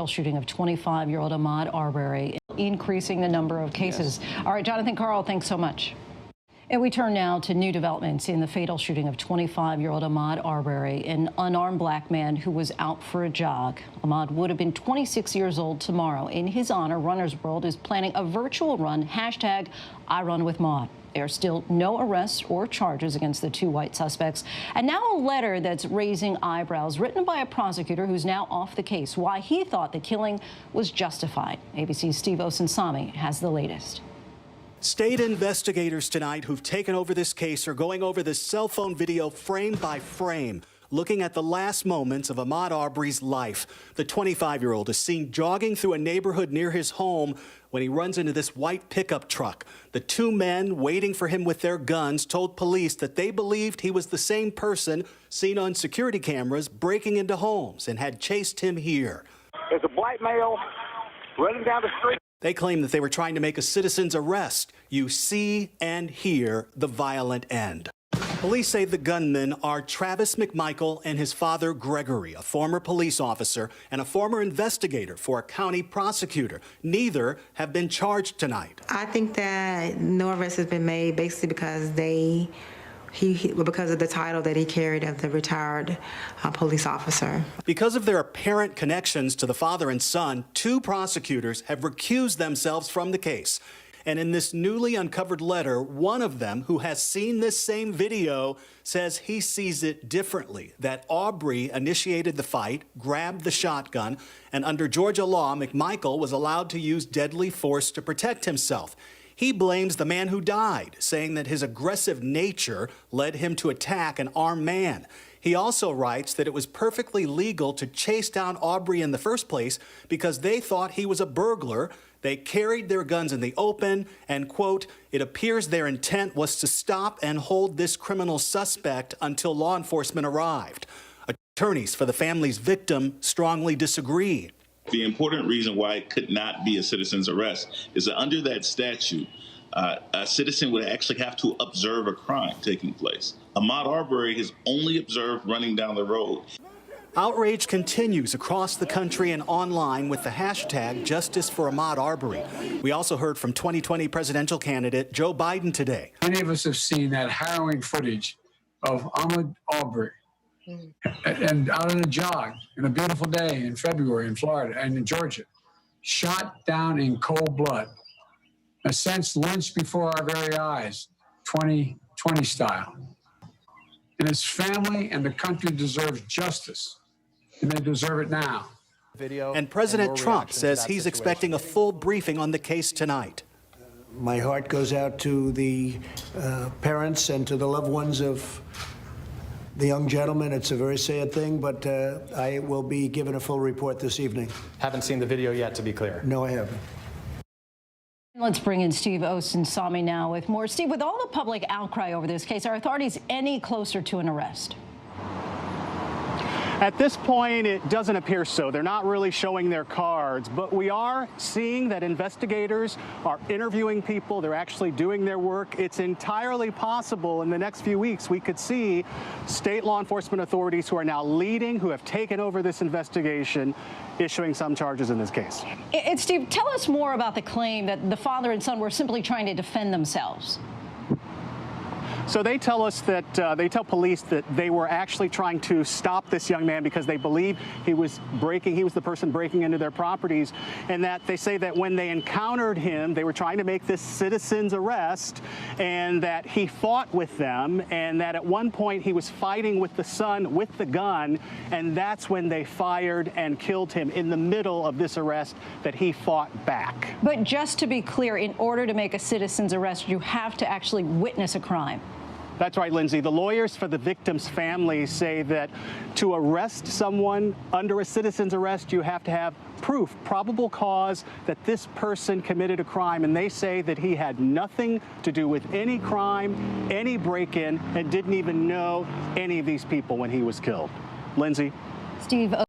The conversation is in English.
Shooting of 25-year-old Ahmaud Arbery, increasing the number of cases. Yes. All right, Jonathan Carl, thanks so much. And we turn now to new developments in the fatal shooting of 25-year-old Ahmaud Arbery, an unarmed black man who was out for a jog. Ahmaud would have been 26 years old tomorrow. In his honor, Runner's World is planning a virtual run, #IRunWithMaud. There are still no arrests or charges against the two white suspects. And now a letter that's raising eyebrows, written by a prosecutor who's now off the case, why he thought the killing was justified. ABC's Steve Osinsami has the latest. State investigators tonight who've taken over this case are going over this cell phone video frame by frame, looking at the last moments of Ahmaud Arbery's life. The 25-year-old is seen jogging through a neighborhood near his home when he runs into this white pickup truck. The two men waiting for him with their guns told police that they believed he was the same person seen on security cameras breaking into homes and had chased him here. There's a black male running down the street. They claim that they were trying to make a citizen's arrest. You see and hear the violent end. Police say the gunmen are Travis McMichael and his father, Gregory, a former police officer and a former investigator for a county prosecutor. Neither have been charged tonight. I think that no arrest has been made basically because because of the title that he carried of the retired police officer. Because of their apparent connections to the father and son, two prosecutors have recused themselves from the case. And in this newly uncovered letter, one of them, who has seen this same video, says he sees it differently, that Arbery initiated the fight, grabbed the shotgun, and under Georgia law, McMichael was allowed to use deadly force to protect himself. He blames the man who died, saying that his aggressive nature led him to attack an armed man. He also writes that it was perfectly legal to chase down Arbery in the first place because they thought he was a burglar. They carried their guns in the open and, quote, it appears their intent was to stop and hold this criminal suspect until law enforcement arrived. Attorneys for the family's victim strongly disagree. The important reason why it could not be a citizen's arrest is that under that statute, a citizen would actually have to observe a crime taking place. Ahmaud Arbery has only observed running down the road. Outrage continues across the country and online with the hashtag Justice for Ahmaud Arbery. We also heard from 2020 presidential candidate Joe Biden today. Many of us have seen that harrowing footage of Ahmaud Arbery and out on a jog in a beautiful day in February in Florida and in Georgia, shot down in cold blood, in a sense lynched before our very eyes, 2020 style. And his family and the country deserves justice. And they deserve it now. And President Trump says he's expecting a full briefing on the case tonight. My heart goes out to the parents and to the loved ones of the young gentleman. It's a very sad thing, but I will be given a full report this evening. Haven't seen the video yet, to be clear. No, I haven't. Let's bring in Steve Osinsami now with more. Steve, with all the public outcry over this case, are authorities any closer to an arrest? At this point, it doesn't appear so. They're not really showing their cards, but we are seeing that investigators are interviewing people. They're actually doing their work. It's entirely possible in the next few weeks we could see state law enforcement authorities who are now leading, who have taken over this investigation, issuing some charges in this case. And Steve, tell us more about the claim that the father and son were simply trying to defend themselves. So they tell us that, they tell police that they were actually trying to stop this young man because they believe he was the person breaking into their properties, and that they say that when they encountered him, they were trying to make this citizen's arrest, and that he fought with them, and that at one point he was fighting with the son with the gun, and that's when they fired and killed him in the middle of this arrest, that he fought back. But just to be clear, in order to make a citizen's arrest, you have to actually witness a crime. That's right, Lindsay. The lawyers for the victim's family say that to arrest someone under a citizen's arrest, you have to have proof, probable cause that this person committed a crime. And they say that he had nothing to do with any crime, any break-in, and didn't even know any of these people when he was killed. Lindsay? Steve